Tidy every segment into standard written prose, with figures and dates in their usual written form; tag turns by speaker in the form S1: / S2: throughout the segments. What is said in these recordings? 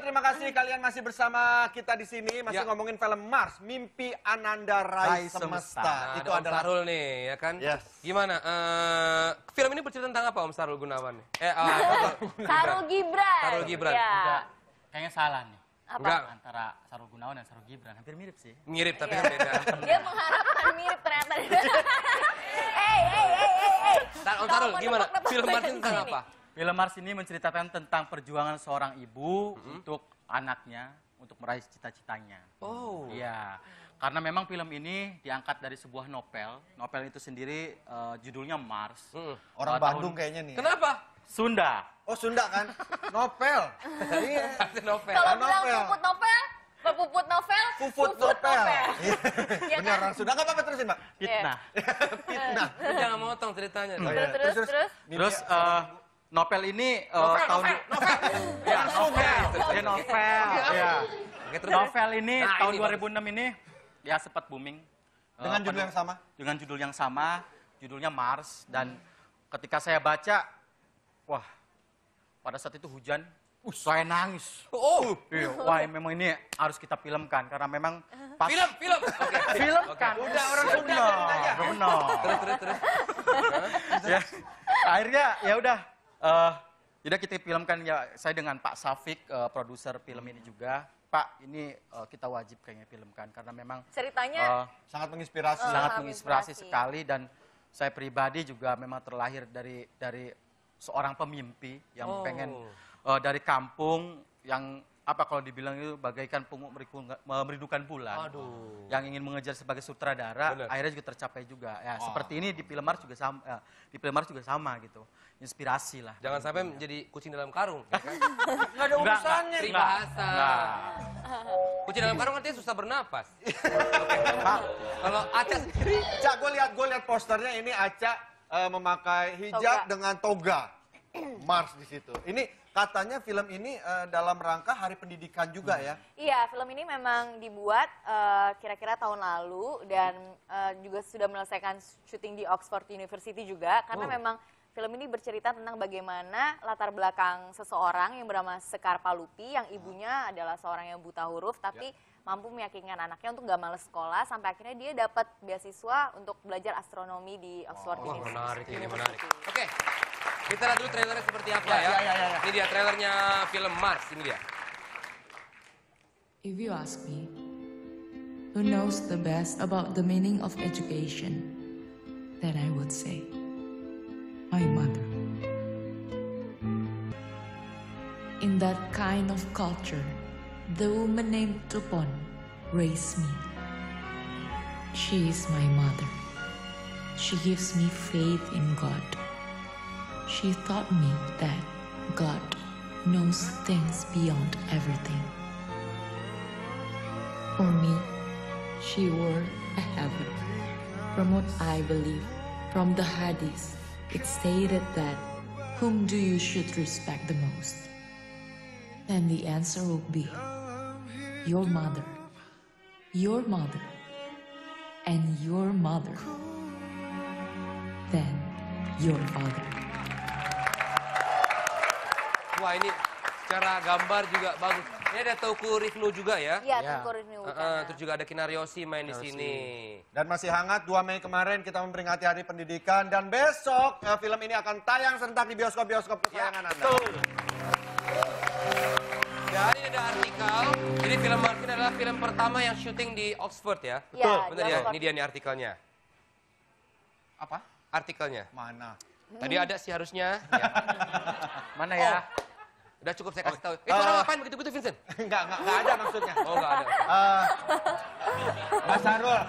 S1: terima kasih kalian masih bersama kita di sini. Masih ngomongin film Mars, Mimpi Ananda Rai Semesta.
S2: Nah,
S1: Itu
S2: Om
S1: adalah
S2: Sarul nih, ya kan?
S1: Yes.
S2: Gimana? Film ini bercerita tentang apa Om Sarul Gunawan?
S3: Sarul Gibran.
S2: Sarul Gibran.
S3: Ya.
S4: Enggak, kayaknya salah nih.
S3: Apa?
S2: Enggak.
S4: Antara Sarul Gunawan dan Sarul Gibran. Hampir mirip sih.
S2: Mirip tapi
S3: Iya.
S2: kan beda.
S3: Dia mengharapkan mirip ternyata. Hey.
S2: Om Sarul, gimana? Film Mars ini tentang apa?
S4: Film Mars ini menceritakan tentang perjuangan seorang ibu untuk anaknya, untuk meraih cita-citanya.
S2: Oh.
S4: Iya. Karena memang film ini diangkat dari sebuah novel. Novel itu sendiri judulnya Mars.
S1: orang Bandung kayaknya nih.
S2: Kenapa?
S4: Sunda.
S1: Oh, Sunda kan? Novel. Iya.
S2: Novel.
S3: Kalau
S1: Novel.
S3: bilang puput novel, puput novel,
S1: Puput novel. Iya.
S3: Ya
S1: Benar,
S3: kan?
S1: orang Sunda. Nggak apa-apa, terusin, Mbak.
S4: Fitnah.
S1: Fitnah.
S2: Lu jangan motong ceritanya.
S1: Oh, iya.
S3: Terus.
S4: Terus novel ini tahun ya novel. Ya novel. Ya.
S2: Oke, terus.
S4: Novel ini
S2: Nah,
S4: tahun
S2: ini
S4: 2006 ini ya sempat booming.
S1: Dengan judul yang sama?
S4: Dengan judul yang sama, judulnya Mars. Dan ketika saya baca, wah, pada saat itu hujan, saya nangis.
S2: Oh,
S4: Iya, wah memang ini harus kita filmkan karena memang pas
S2: film. Oke.
S4: filmkan.
S1: Udah, orang Sunda ngomong aja.
S4: Benar.
S2: Terus.
S4: Ya, akhirnya ya udah. Jadi kita filmkan ya, saya dengan Pak Safik, produser film ini juga. Pak, ini kita wajib kayaknya filmkan karena memang
S3: ceritanya
S1: Sangat menginspirasi.
S4: sangat menginspirasi
S3: menginspirasi.
S4: sekali dan saya pribadi juga memang terlahir dari seorang pemimpi yang pengen dari kampung yang apa kalau dibilang itu bagaikan pungut merindukan bulan.
S2: Aduh.
S4: Yang ingin mengejar sebagai sutradara,
S2: Bener.
S4: akhirnya juga tercapai juga. Ya, seperti ini di film Mars juga sama, di film Mars juga sama gitu. Inspirasi lah.
S2: Jangan sampai menjadi kucing dalam karung. Ya kan?
S1: Nggak ada urusannya.
S2: Peribahasa.
S4: Nah,
S2: Kucing dalam karung artinya susah bernapas.
S4: Pak,
S2: Kalau Aca sendiri,
S1: Cak, gue lihat posternya ini Aca memakai hijab
S3: Toga.
S1: dengan toga. Mars di situ. Ini katanya film ini dalam rangka Hari Pendidikan juga ya.
S3: Iya, film ini memang dibuat kira-kira tahun lalu dan juga sudah menyelesaikan syuting di Oxford University juga karena memang film ini bercerita tentang bagaimana latar belakang seseorang yang bernama Sekar Palupi yang ibunya adalah seorang yang buta huruf tapi mampu meyakinkan anaknya untuk nggak males sekolah sampai akhirnya dia dapat beasiswa untuk belajar astronomi di Oxford
S2: wah
S3: University.
S2: menarik. Oke, kita lihat dulu trailernya seperti apa ya. Ini dia trailernya film Mars, ini dia.
S5: If you ask me, who knows the best about the meaning of education, then I would say, my mother. In that kind of culture, the woman named Tupon raised me. She is my mother. She gives me faith in God. She taught me that God knows things beyond everything. For me, she were a heaven. From what I believe, from the Hadith, it stated that, whom do you should respect the most? And the answer will be, your mother, and your mother, then your father.
S2: Wah, ini secara gambar juga bagus. Ini ada Teuku Rifnu juga ya.
S3: Iya, Teuku Rifnu.
S2: Terus juga ada Kinaryosi main di sini.
S1: Dan masih hangat 2 Mei kemarin kita memperingati Hari Pendidikan dan besok film ini akan tayang serentak di bioskop-bioskop kesayangan Anda.
S2: Dan ini ada artikel. Jadi film Mars ini adalah film pertama yang syuting di Oxford ya.
S3: Betul.
S2: Benar ya. Ini dia nih artikelnya.
S1: Apa?
S2: Artikelnya.
S1: Mana?
S2: Tadi ada sih harusnya. Ya.
S4: mana ya?
S2: Udah cukup saya kasih tahu. Itu orang ngapain begitu-begitu Vincent?
S1: Enggak ada maksudnya.
S2: Oh, enggak ada.
S1: Mas Sarul,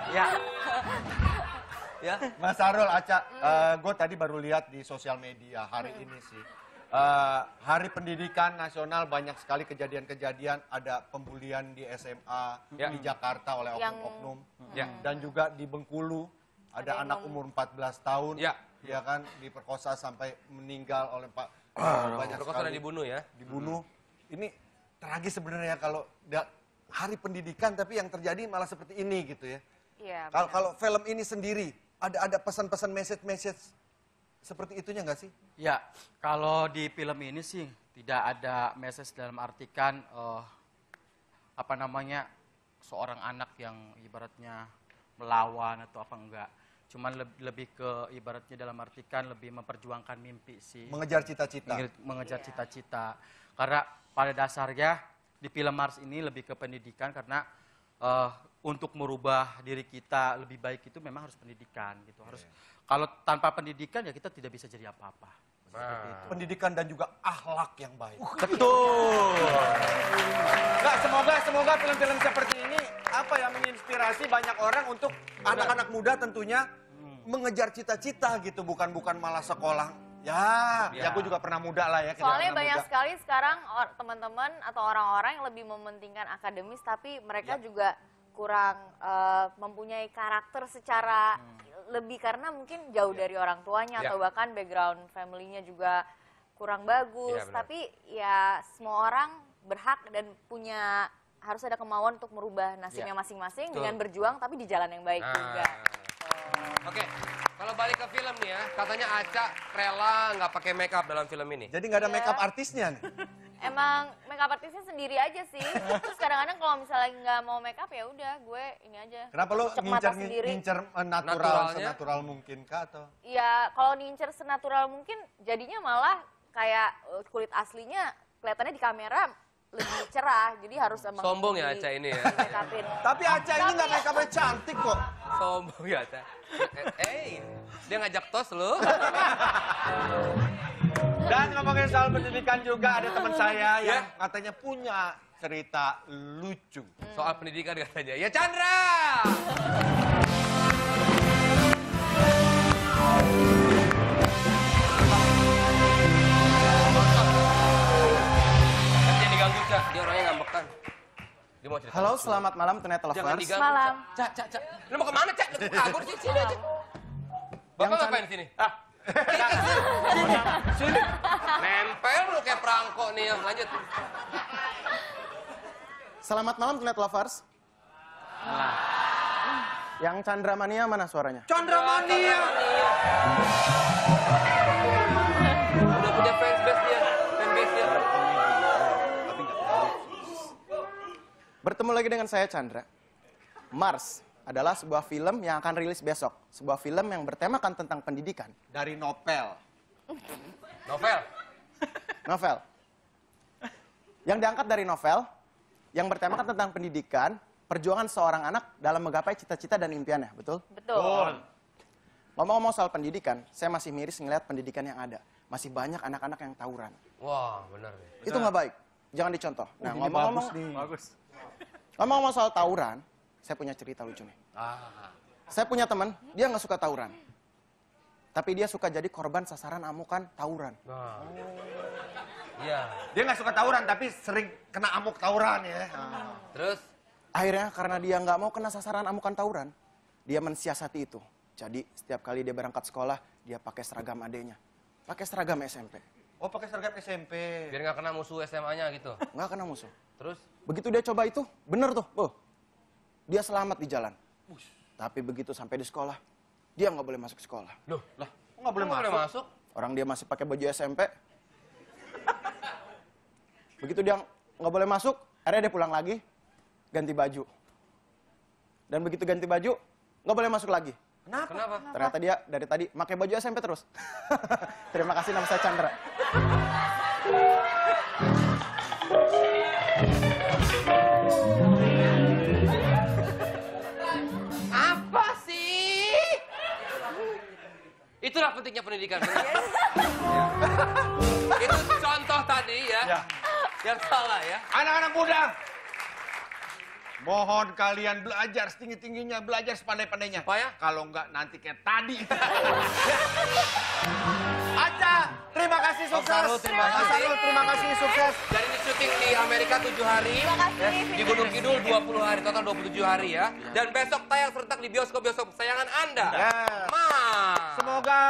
S2: Ya.
S1: Mas Sarul, Aca, gue tadi baru lihat di sosial media hari ini sih. Hari Pendidikan Nasional banyak sekali kejadian-kejadian, ada pembulian di SMA di Jakarta oleh oknum-oknum. Dan juga di Bengkulu ada anak umur 14 tahun ya kan diperkosa sampai meninggal oleh banyak
S2: Perkosa dan
S1: sekali
S2: dibunuh ya.
S1: dibunuh. Ini tragis sebenarnya kalau Hari Pendidikan tapi yang terjadi malah seperti ini gitu ya.
S3: Iya.
S1: Kalau film ini sendiri ada pesan-pesan message seperti itunya nggak sih?
S4: Ya, kalau di film ini sih tidak ada message dalam artikan apa namanya seorang anak yang ibaratnya melawan atau apa enggak. Cuman lebih ke ibaratnya dalam artikan lebih memperjuangkan mimpi sih.
S1: Mengejar cita-cita.
S4: Mengejar cita-cita. Karena pada dasarnya di film Mars ini lebih ke pendidikan karena untuk merubah diri kita lebih baik itu memang harus pendidikan gitu. Harus kalau tanpa pendidikan ya kita tidak bisa jadi apa-apa. Seperti itu.
S1: Pendidikan dan juga akhlak yang baik.
S4: Betul.
S1: Nggak, semoga film-film seperti ini apa ya menginspirasi banyak orang untuk anak-anak muda tentunya mengejar cita-cita gitu, bukan malah sekolah. Ya aku juga pernah muda lah ya.
S3: Soalnya banyak sekali sekarang teman-teman atau orang-orang yang lebih mementingkan akademis, tapi mereka juga kurang mempunyai karakter secara lebih karena mungkin jauh dari orang tuanya atau bahkan background family-nya juga kurang bagus. Tapi ya semua orang berhak dan punya harus ada kemauan untuk merubah nasibnya masing-masing dengan berjuang tapi di jalan yang baik juga.
S2: Oke, kalau balik ke film nih ya, katanya Aca rela nggak pakai make up dalam film ini.
S1: Jadi nggak ada make up artisnya nih?
S3: Emang make up artisnya sendiri aja sih. Terus kadang-kadang kalau misalnya nggak mau make up ya udah gue ini aja.
S1: Kenapa lo
S3: cek mata sendiri.
S1: ngincer natural, senatural mungkin kah atau?
S3: Ya kalau ngincer senatural mungkin jadinya malah kayak kulit aslinya kelihatannya di kamera lebih cerah. Jadi harus emang
S2: Sombong ya Aca ini ya.
S3: make upin.
S1: Tapi Aca ini nggak make upnya cantik kok.
S2: Sombong ya Aca. Dia ngajak tos lo.
S1: Dan ngomongin soal pendidikan juga ada teman saya yang katanya punya cerita lucu.
S2: Soal pendidikan katanya. Ya Chandra! Dia diganggu, Cak. Dia orangnya ngambekan. Dia mau cerita.
S6: Halo, selamat malam Tunet
S2: Jangan
S6: Lovers.
S2: diganggu,
S3: Malam.
S2: Cak. Cak. Lu mau kemana, Cak? Lu kabur sih, sini aja. Bapak ngapain di sini? Sini. Nempel lu kayak perangkok nih. Lanjut.
S6: Selamat malam Tunet Lovers. Yang Chandra Mania mana suaranya?
S1: Chandra Mania.
S2: Udah punya fanbase dia.
S6: Bertemu lagi dengan saya Chandra. Mars adalah sebuah film yang akan rilis besok. Sebuah film yang bertemakan tentang pendidikan.
S1: Dari novel.
S6: Novel. Yang diangkat dari novel, yang bertemakan tentang pendidikan, perjuangan seorang anak dalam menggapai cita-cita dan impiannya, betul?
S3: Betul.
S6: Ngomong-ngomong soal pendidikan, saya masih miris ngeliat pendidikan yang ada. Masih banyak anak-anak yang tawuran.
S2: Wah, benar nih.
S6: Itu nggak baik. Jangan dicontoh. Nah, ngomong-ngomong
S4: Bagus.
S6: ngomong-ngomong soal tawuran, saya punya cerita lucu nih. Saya punya teman, dia nggak suka tawuran. Tapi dia suka jadi korban sasaran amukan tawuran.
S2: Iya.
S1: Dia nggak suka tawuran tapi sering kena amuk tawuran ya.
S2: Terus?
S6: Akhirnya karena dia nggak mau kena sasaran amukan tawuran, dia mensiasati itu. Jadi setiap kali dia berangkat sekolah, dia pakai seragam adenya. Pakai seragam SMP.
S1: Oh pakai seragam SMP.
S2: Biar nggak kena musuh SMA-nya gitu.
S6: Nggak kena musuh.
S2: Terus?
S6: Begitu dia coba itu, bener tuh. Dia selamat di jalan. Tapi begitu sampai di sekolah, dia nggak boleh masuk sekolah.
S2: Loh,
S1: Lah, kok nggak boleh
S2: boleh
S1: masuk?
S2: masuk?
S6: Orang dia masih pakai baju SMP. Begitu dia nggak boleh masuk, akhirnya dia pulang lagi, ganti baju. Dan begitu ganti baju, nggak boleh masuk lagi.
S2: Kenapa?
S6: Ternyata dia dari tadi pakai baju SMP terus. Terima kasih, nama saya Chandra.
S2: Apa sih? Itulah pentingnya pendidikan. Itu contoh tadi ya. Yang salah ya.
S1: Anak-anak muda, mohon kalian belajar setinggi-tingginya, belajar sepandai-pandainya.
S2: Supaya?
S1: Kalau enggak nanti kayak tadi. Aca, terima kasih sukses.
S2: Sarul, terima kasih.
S1: Sarul, terima kasih sukses.
S2: Dan ini syuting di Amerika 7 hari.
S3: Terima kasih.
S2: Di Gunung Kidul 20 hari, total 27 hari ya. Dan besok tayang serentak di bioskop-bioskop kesayangan Anda.
S1: Semoga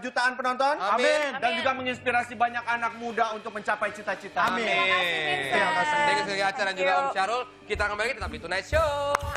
S1: jutaan penonton.
S2: Amin.
S1: Dan juga menginspirasi banyak anak muda untuk mencapai cita-cita.
S2: Amin.
S3: Terima kasih, Vincent.
S2: Terima kasih acara dan juga Om Syarul. Kita kembali lagi tetap di Tonight Show.